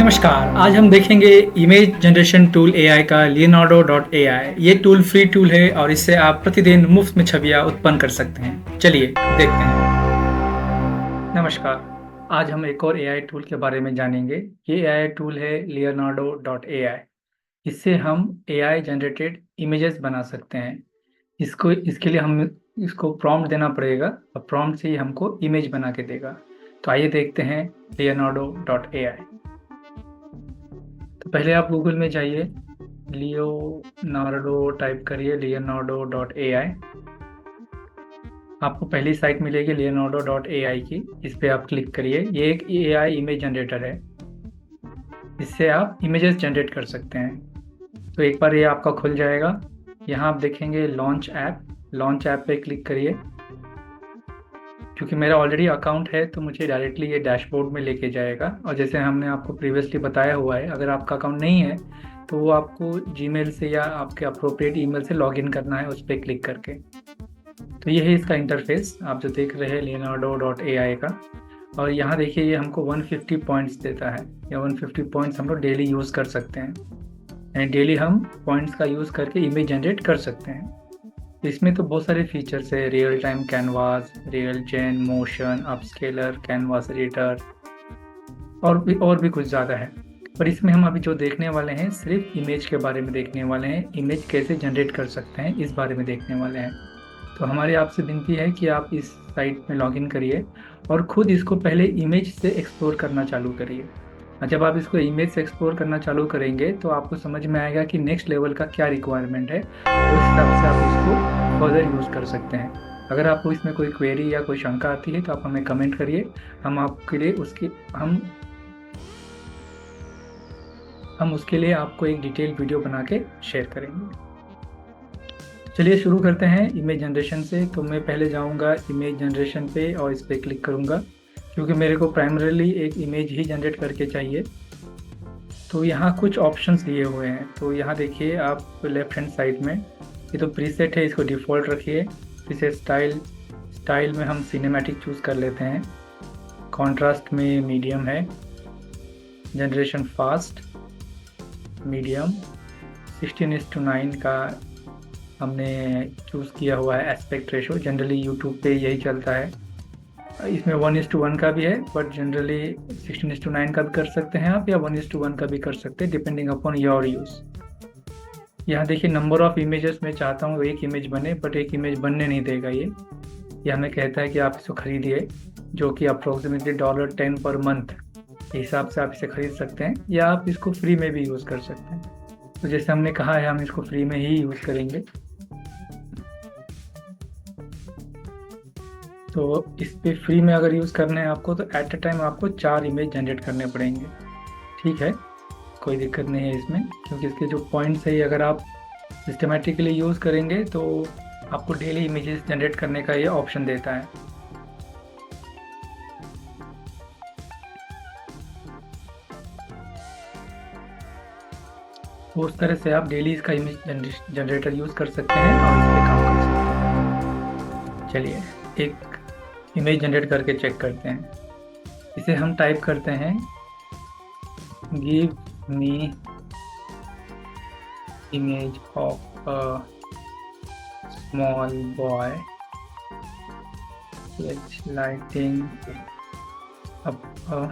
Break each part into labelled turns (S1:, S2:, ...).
S1: नमस्कार, आज हम देखेंगे इमेज जनरेशन टूल एआई का Leonardo.ai। ये टूल फ्री टूल है और इससे आप प्रतिदिन मुफ्त में छवियां उत्पन्न कर सकते हैं। चलिए देखते हैं। नमस्कार, आज हम एक और एआई टूल के बारे में जानेंगे। ये एआई टूल है Leonardo.ai। इससे हम एआई जनरेटेड इमेजेस बना सकते हैं। इसके लिए हम इसको प्रॉम्प्ट देना पड़ेगा और प्रॉम्प्ट से ही हमको इमेज बना के देगा। तो आइए देखते हैं Leonardo.ai। तो पहले आप गूगल में जाइए, लियोनार्डो टाइप करिए, Leonardo.ai। आपको पहली साइट मिलेगी Leonardo.ai की, इस पर आप क्लिक करिए। ये एक एआई इमेज जनरेटर है, इससे आप इमेजेस जनरेट कर सकते हैं। तो एक बार ये आपका खुल जाएगा। यहाँ आप देखेंगे लॉन्च ऐप पे क्लिक करिए। क्योंकि मेरा ऑलरेडी अकाउंट है तो मुझे डायरेक्टली ये डैशबोर्ड में लेके जाएगा। और जैसे हमने आपको प्रीवियसली बताया हुआ है, अगर आपका अकाउंट नहीं है तो वो आपको जीमेल से या आपके अप्रोप्रिएट ईमेल से लॉगिन करना है उस पर क्लिक करके। तो ये है इसका इंटरफेस, आप जो देख रहे हैं Leonardo.ai का। और यहाँ देखिए ये हमको 150 पॉइंट्स देता है। या 150 पॉइंट्स हम लोग डेली यूज़ कर सकते हैं, यानी डेली हम पॉइंट्स का यूज़ करके इमेज जनरेट कर सकते हैं। इसमें तो बहुत सारे फीचर्स है, रियल टाइम कैनवास, रियल जेन, मोशन, अपस्केलर, कैनवास एडिटर और भी कुछ ज़्यादा है। पर इसमें हम अभी जो देखने वाले हैं सिर्फ इमेज के बारे में देखने वाले हैं। इमेज कैसे जनरेट कर सकते हैं इस बारे में देखने वाले हैं। तो हमारी आपसे विनती है कि आप इस साइट में लॉगिन करिए और ख़ुद इसको पहले इमेज से एक्सप्लोर करना चालू करिए। जब आप इसको इमेज से एक्सप्लोर करना चालू करेंगे तो आपको समझ में आएगा कि नेक्स्ट लेवल का क्या रिक्वायरमेंट है, उस हिसाब से आप इसको फर्दर यूज़ कर सकते हैं। अगर आपको इसमें कोई क्वेरी या कोई शंका आती है तो आप हमें कमेंट करिए, हम आपके लिए उसके लिए आपको एक डिटेल वीडियो बना के शेयर करेंगे। चलिए शुरू करते हैं इमेज जनरेशन से। तो मैं पहले जाऊंगा इमेज जनरेशन पे और इस पर क्लिक करूंगा, क्योंकि मेरे को प्राइमरीली एक इमेज ही जनरेट करके चाहिए। तो यहाँ कुछ ऑप्शंस दिए हुए हैं। तो यहाँ देखिए आप लेफ्ट हैंड साइड में, ये तो प्रीसेट है, इसको डिफ़ॉल्ट रखिए। प्रीसेट स्टाइल में हम सिनेमैटिक चूज़ कर लेते हैं। कॉन्ट्रास्ट में मीडियम है, जनरेशन फास्ट मीडियम, 16:9 का हमने चूज़ किया हुआ है। एस्पेक्ट रेशो जनरली यूट्यूब पे यही चलता है। इसमें 1:1 का भी है, बट जनरली 16:9 का भी कर सकते हैं आप, या 1:1 का भी कर सकते हैं, डिपेंडिंग अपॉन योर यूज़। यहाँ देखिए नंबर ऑफ़ इमेजेस मैं चाहता हूँ एक इमेज बने, बट एक इमेज बनने नहीं देगा ये हमें कहता है कि आप इसको खरीदिए, जो कि अप्रोक्सीमेटली $10 पर मंथ के हिसाब से आप इसे खरीद सकते हैं, या आप इसको फ्री में भी यूज़ कर सकते हैं। तो जैसे हमने कहा है हम इसको फ्री में ही यूज़ करेंगे। तो इस पे फ्री में अगर यूज़ करना है आपको तो एट अ टाइम आपको 4 इमेज जनरेट करने पड़ेंगे। ठीक है, कोई दिक्कत नहीं है इसमें, क्योंकि इसके जो पॉइंट्स है अगर आप सिस्टमेटिकली यूज़ करेंगे तो आपको डेली इमेजेस जनरेट करने का ये ऑप्शन देता है। तो उस तरह से आप डेली इसका इमेज जनरेटर यूज़ कर सकते हैं और इस पर काम कर सकते हैं। चलिए एक इमेज जनरेट करके चेक करते हैं। इसे हम टाइप करते हैं, give me image of a small boy lighting up अ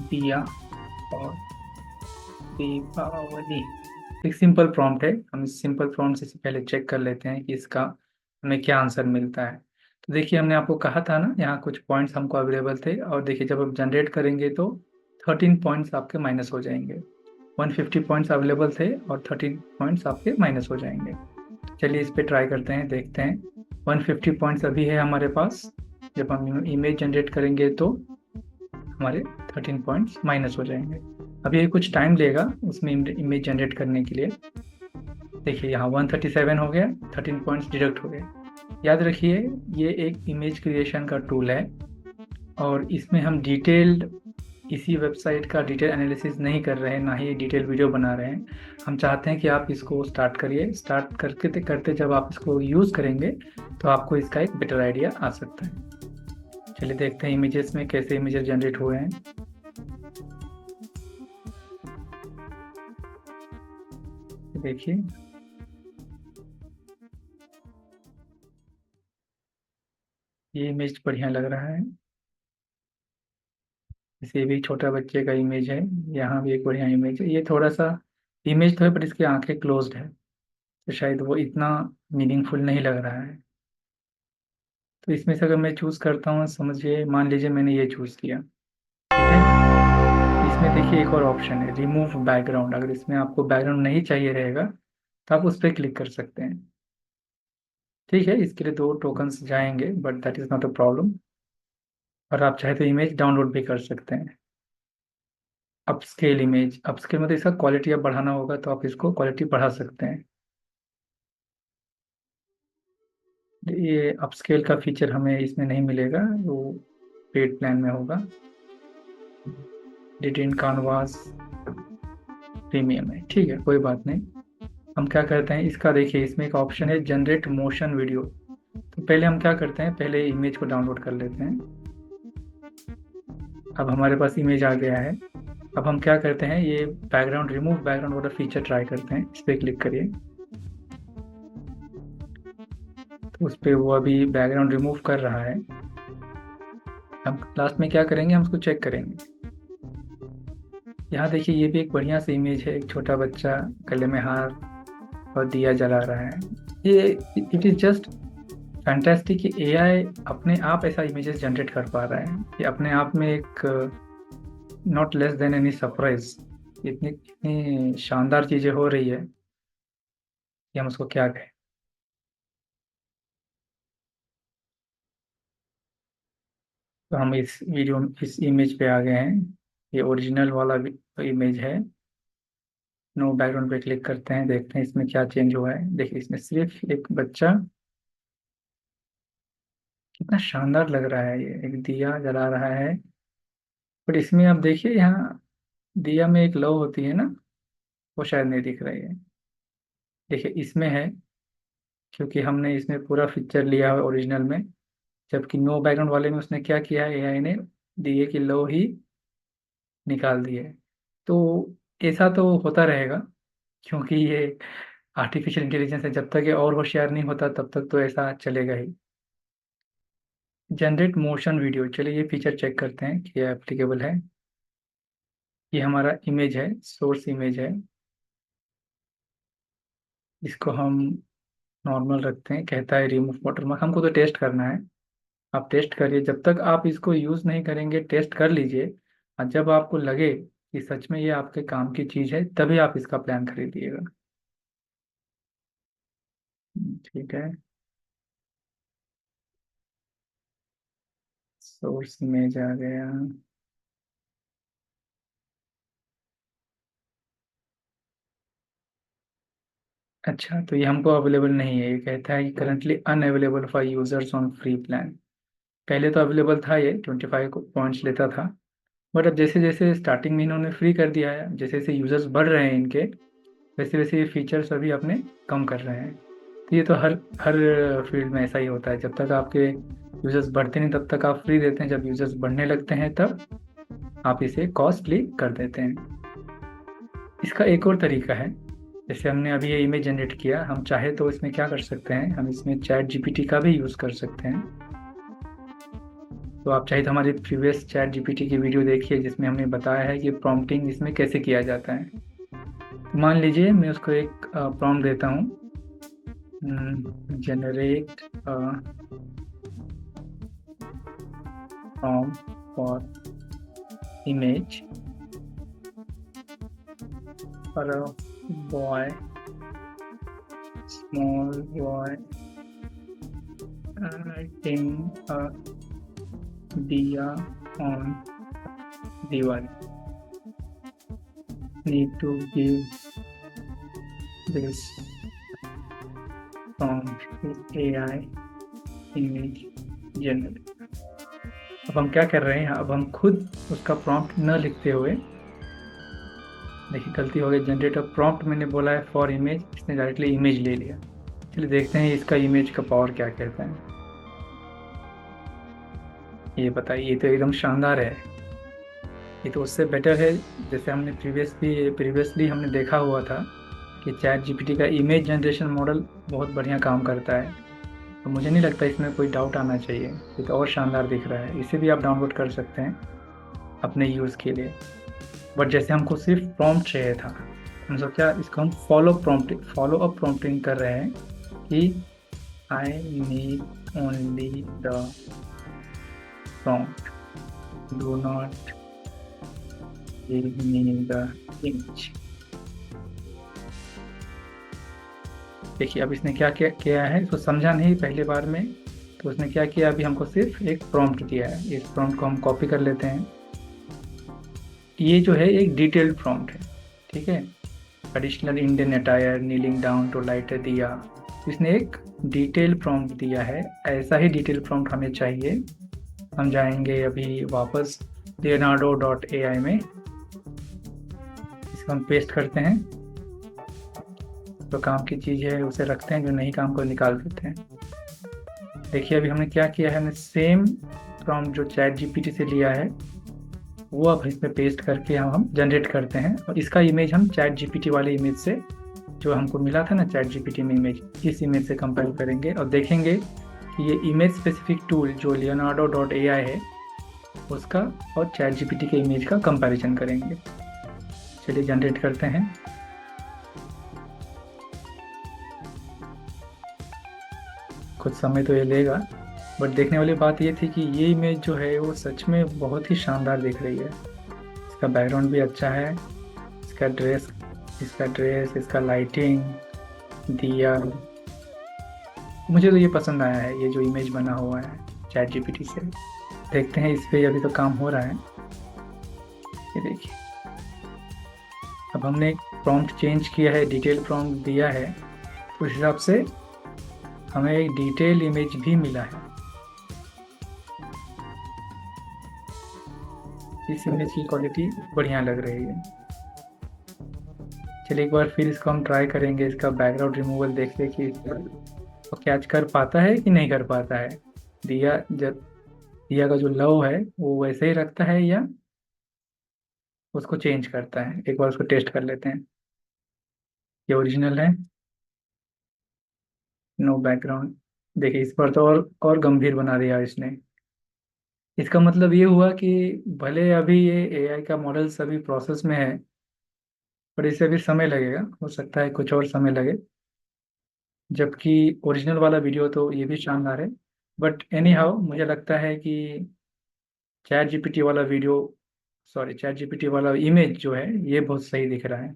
S1: दिया और दीपावली। एक सिंपल प्रॉम्प्ट है, हम इस सिंपल प्रॉम्प्ट से पहले चेक कर लेते हैं कि इसका हमें क्या आंसर मिलता है। तो देखिए हमने आपको कहा था ना, यहाँ कुछ पॉइंट्स हमको अवेलेबल थे, और देखिए जब आप जनरेट करेंगे तो 13 पॉइंट्स आपके माइनस हो जाएंगे। 150 पॉइंट्स अवेलेबल थे और 13 पॉइंट्स आपके माइनस हो जाएंगे। चलिए इस पर ट्राई करते हैं, देखते हैं। 150 पॉइंट्स अभी है हमारे पास। जब हम इमेज जनरेट करेंगे तो हमारे 13 पॉइंट्स माइनस हो जाएंगे। अभी ये कुछ टाइम लेगा उसमें इमेज जनरेट करने के लिए। देखिए यहाँ 137 हो गया, 13 पॉइंट्स डिडक्ट हो गए। याद रखिए ये एक इमेज क्रिएशन का टूल है और इसमें हम डिटेल्ड इसी वेबसाइट का डिटेल एनालिसिस नहीं कर रहे हैं, ना ही डिटेल वीडियो बना रहे हैं। हम चाहते हैं कि आप इसको स्टार्ट करिए। स्टार्ट करते करते जब आप इसको यूज़ करेंगे तो आपको इसका एक बेटर आइडिया आ सकता है। चलिए देखते हैं इमेजेस में कैसे इमेजेस जनरेट हुए हैं। देखिए ये इमेज बढ़िया लग रहा है। इसे भी छोटा बच्चे का इमेज है। यहाँ भी एक बढ़िया इमेज है। ये थोड़ा सा इमेज तो है पर इसकी आंखें क्लोज्ड है, तो शायद वो इतना मीनिंगफुल नहीं लग रहा है। तो इसमें से अगर मैं चूज़ करता हूँ, समझिए मान लीजिए मैंने ये चूज़ किया, ठीक है। इसमें देखिए एक और ऑप्शन है, रिमूव बैकग्राउंड। अगर इसमें आपको बैकग्राउंड नहीं चाहिए रहेगा तो आप उस पर क्लिक कर सकते हैं। ठीक है, इसके लिए 2 टोकन्स जाएंगे but that is not a problem. और आप चाहे तो इमेज डाउनलोड भी कर सकते हैं। अपस्केल इमेज, अपस्केल मतलब इसका क्वालिटी अब बढ़ाना होगा तो आप इसको क्वालिटी बढ़ा सकते हैं। ये अपस्केल का फीचर हमें इसमें नहीं मिलेगा, वो पेड प्लान में होगा। डिटेन कानवास प्रीमियम है, ठीक है कोई बात नहीं। हम क्या करते हैं, इसका देखिए इसमें एक ऑप्शन है जनरेट मोशन वीडियो। तो पहले हम क्या करते हैं, पहले इमेज को डाउनलोड कर लेते हैं। अब हमारे पास इमेज आ गया है। अब हम क्या करते हैं, ये बैकग्राउंड, रिमूव बैकग्राउंड वाला फीचर ट्राई करते हैं। इस पर क्लिक करिए, तो उस पर वो अभी बैकग्राउंड रिमूव कर रहा है। हम लास्ट में क्या करेंगे, हम उसको चेक करेंगे। यहाँ देखिए ये भी एक बढ़िया सी इमेज है, एक छोटा बच्चा गले में हार और दिया जला रहा है। ये इट इज़ जस्ट फैंटास्टिक कि एआई अपने आप ऐसा इमेजेस जनरेट कर पा रहा है। ये अपने आप में एक not less than any surprise. इतनी इतनी शानदार चीज़ें हो रही है कि हम उसको क्या कहें। तो हम इस इमेज पे आ गए हैं। ये ओरिजिनल वाला इमेज है। नो बैकग्राउंड पे क्लिक करते हैं, देखते हैं इसमें क्या चेंज हुआ है। देखिए इसमें सिर्फ एक बच्चा, कितना शानदार लग रहा है। ये एक दिया जला रहा है, बट इसमें आप देखिए यहाँ दिया में एक लौ होती है ना, वो शायद नहीं दिख रही है। देखिए इसमें है, क्योंकि हमने इसमें पूरा फीचर लिया है ओरिजिनल में। जबकि नो बैकग्राउंड वाले में उसने क्या किया है, एआई ने दिए की लौ ही निकाल दी है। तो ऐसा तो होता रहेगा, क्योंकि ये आर्टिफिशियल इंटेलिजेंस है। जब तक ये और होशियार नहीं होता तब तक तो ऐसा चलेगा ही। जनरेट मोशन वीडियो, चलिए ये फीचर चेक करते हैं कि ये एप्लीकेबल है। ये हमारा इमेज है, सोर्स इमेज है। इसको हम नॉर्मल रखते हैं। कहता है रिमूव वाटरमार्क, हमको तो टेस्ट करना है। आप टेस्ट करिए, जब तक आप इसको यूज़ नहीं करेंगे टेस्ट कर लीजिए। और जब आपको लगे कि सच में ये आपके काम की चीज़ है तभी आप इसका प्लान खरीदिएगा। ठीक है, सोर्स इमेज आ गया। अच्छा, तो ये हमको अवेलेबल नहीं है। ये कहता है कि currently unavailable for users on free plan. पहले तो अवेलेबल था, ये 25 पॉइंट्स लेता था। बट अब जैसे जैसे स्टार्टिंग में इन्होंने फ्री कर दिया है, जैसे जैसे यूजर्स बढ़ रहे हैं इनके, वैसे वैसे ये फीचर्स अभी अपने कम कर रहे हैं। तो ये तो हर हर फील्ड में ऐसा ही होता है। जब तक आपके यूजर्स बढ़ते नहीं तब तक आप फ्री देते हैं, जब यूजर्स बढ़ने लगते हैं तब आप इसे कॉस्टली कर देते हैं। इसका एक और तरीका है, जैसे हमने अभी ये इमेज जनरेट किया, हम चाहे तो इसमें क्या कर सकते हैं, हम इसमें चैट जीपीटी का भी यूज़ कर सकते हैं। तो आप चाहे तो हमारी प्रीवियस चैट जीपीटी की वीडियो देखिए, जिसमें हमने बताया है कि प्रॉम्प्टिंग इसमें कैसे किया जाता है। तो मान लीजिए मैं उसको एक प्रॉम्प्ट देता हूँ, generate prompt for image for a boy, small boy lighting a diya on Diwali. Need to give this prompt with AI image generate. अब हम क्या कर रहे हैं, अब हम खुद उसका प्रॉम्प्ट न लिखते हुए, देखिए गलती हो गई, जनरेट अ प्रॉम्प्ट मैंने बोला है फॉर इमेज, इसने डायरेक्टली इमेज ले लिया। चलिए देखते हैं इसका इमेज का पावर क्या कहता है। ये बताइए, ये तो एकदम शानदार है। ये तो उससे बेटर है। जैसे हमने प्रीवियसली हमने देखा हुआ था कि चैट जीपीटी का इमेज जनरेशन मॉडल बहुत बढ़िया काम करता है। तो मुझे नहीं लगता इसमें कोई डाउट आना चाहिए। ये तो और शानदार दिख रहा है। इसे भी आप डाउनलोड कर सकते हैं अपने यूज़ के लिए। बट जैसे हमको सिर्फ प्रॉम्प्ट चाहिए था, हम सोचा इसको हम फॉलो अप प्रॉम्प्टिंग कर रहे हैं कि I need only the prompt, do not give me the image. देखिए अब इसने क्या क्या किया है, इसको समझा नहीं पहली बार में। तो उसने क्या किया, अभी हमको सिर्फ एक प्रॉम्प्ट दिया है। इस प्रॉम्प्ट को हम कॉपी कर लेते हैं। ये जो है एक डिटेल्ड प्रॉम्प्ट है, ठीक है। Traditional Indian attire, kneeling down to light diya. इसने एक डिटेल प्रॉम्प्ट दिया है। ऐसा ही डिटेल प्रॉम्प्ट हमें चाहिए। हम जाएंगे अभी वापस leonardo.ai में, इसको हम पेस्ट करते हैं। जो काम की चीज़ है उसे रखते हैं, जो नहीं काम को निकाल देते हैं। देखिए अभी हमने क्या किया है, हमने सेम प्रॉम्प्ट जो चैट जीपीटी से लिया है वो अब इसमें पेस्ट करके हम जनरेट करते हैं। और इसका इमेज हम चैट जीपीटी वाले इमेज से, जो हमको मिला था ना चैट जीपीटी में इमेज, इस इमेज से कंपेयर करेंगे और देखेंगे कि ये इमेज स्पेसिफिक टूल जो leonardo.ai है उसका और चैट जीपीटी के इमेज का कंपैरिजन करेंगे। चलिए जनरेट करते हैं। कुछ समय तो ये लेगा, बट देखने वाली बात ये थी कि ये इमेज जो है वो सच में बहुत ही शानदार दिख रही है। इसका बैकग्राउंड भी अच्छा है, इसका ड्रेस, इसका लाइटिंग, दिया, मुझे तो ये पसंद आया है। ये जो इमेज बना हुआ है चैट जीपीटी से, देखते हैं इस पे अभी तो काम हो रहा है। ये देखिए अब हमने एक प्रॉम्प्ट चेंज किया है, डिटेल प्रॉम्प्ट दिया है, उस हिसाब से हमें एक डिटेल इमेज भी मिला है। इस इमेज की क्वालिटी बढ़िया लग रही है। चलिए एक बार फिर इसको हम ट्राई करेंगे, इसका बैकग्राउंड रिमूवल देखते कि वो कैच कर पाता है कि नहीं कर पाता है। दिया का जो लव है वो वैसे ही रखता है या उसको चेंज करता है। एक बार उसको टेस्ट कर लेते हैं। ये ओरिजिनल है, नो बैकग्राउंड। देखिए इस पर तो और गंभीर बना दिया इसने। इसका मतलब ये हुआ कि भले अभी ये एआई का मॉडल सभी प्रोसेस में है, पर इसे अभी समय लगेगा, हो सकता है कुछ और समय लगे। जबकि ओरिजिनल वाला वीडियो तो ये भी शानदार है। बट एनी हाउ मुझे लगता है कि चैट जीपीटी वाला इमेज जो है ये बहुत सही दिख रहा है।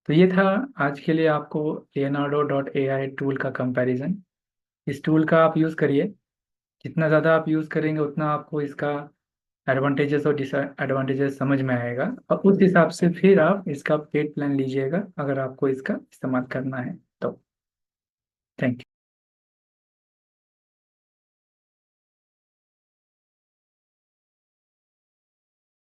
S1: तो ये था आज के लिए आपको leonardo.ai टूल का कंपैरिजन। इस टूल का आप यूज़ करिए। जितना ज़्यादा आप यूज़ करेंगे उतना आपको इसका एडवांटेजेस और डिसएडवांटेजेस समझ में आएगा, और उस हिसाब से फिर आप इसका पेड प्लान लीजिएगा अगर आपको इसका इस्तेमाल करना है तो। Thank you.